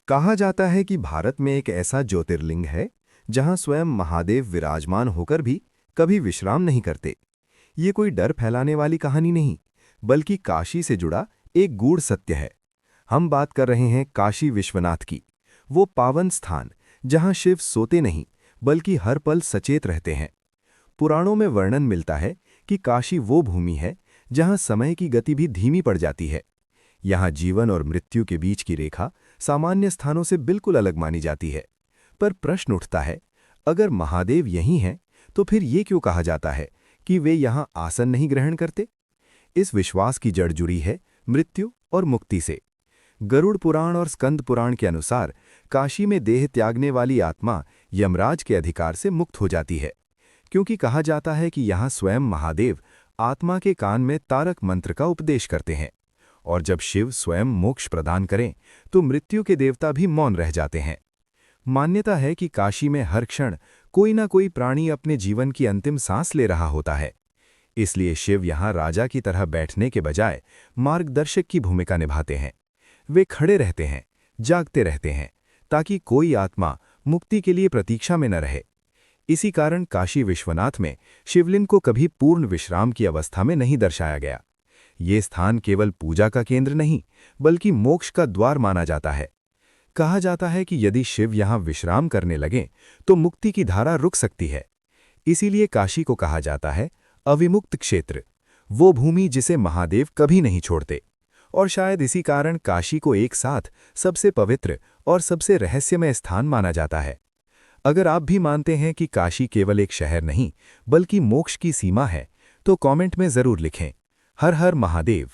कहा जाता है कि भारत में एक ऐसा ज्योतिर्लिंग है जहां स्वयं महादेव विराजमान होकर भी कभी विश्राम नहीं करते। ये कोई डर फैलाने वाली कहानी नहीं, बल्कि काशी से जुड़ा एक गूढ़ सत्य है। हम बात कर रहे हैं काशी विश्वनाथ की, वो पावन स्थान जहां शिव सोते नहीं बल्कि हर पल सचेत रहते हैं। पुराणों में वर्णन मिलता है कि काशी वो भूमि है जहां समय की गति भी धीमी पड़ जाती है। यहाँ जीवन और मृत्यु के बीच की रेखा सामान्य स्थानों से बिल्कुल अलग मानी जाती है। पर प्रश्न उठता है, अगर महादेव यहीं हैं, तो फिर ये क्यों कहा जाता है कि वे यहाँ आसन नहीं ग्रहण करते? इस विश्वास की जड़ जुड़ी है मृत्यु और मुक्ति से। गरुड़ पुराण और स्कंद पुराण के अनुसार काशी में देह त्यागने वाली आत्मा यमराज के अधिकार से मुक्त हो जाती है, क्योंकि कहा जाता है कि यहाँ स्वयं महादेव आत्मा के कान में तारक मंत्र का उपदेश करते हैं, और जब शिव स्वयं मोक्ष प्रदान करें तो मृत्यु के देवता भी मौन रह जाते हैं। मान्यता है कि काशी में हर क्षण कोई ना कोई प्राणी अपने जीवन की अंतिम सांस ले रहा होता है। इसलिए शिव यहाँ राजा की तरह बैठने के बजाय मार्गदर्शक की भूमिका निभाते हैं। वे खड़े रहते हैं, जागते रहते हैं, ताकि कोई आत्मा मुक्ति के लिए प्रतीक्षा में न रहे। इसी कारण काशी विश्वनाथ में शिवलिंग को कभी पूर्ण विश्राम की अवस्था में नहीं दर्शाया गया। ये स्थान केवल पूजा का केंद्र नहीं, बल्कि मोक्ष का द्वार माना जाता है। कहा जाता है कि यदि शिव यहाँ विश्राम करने लगें तो मुक्ति की धारा रुक सकती है। इसीलिए काशी को कहा जाता है अविमुक्त क्षेत्र, वो भूमि जिसे महादेव कभी नहीं छोड़ते। और शायद इसी कारण काशी को एक साथ सबसे पवित्र और सबसे रहस्यमय स्थान माना जाता है। अगर आप भी मानते हैं कि काशी केवल एक शहर नहीं, बल्कि मोक्ष की सीमा है, तो कमेंट में जरूर लिखें। हर हर महादेव।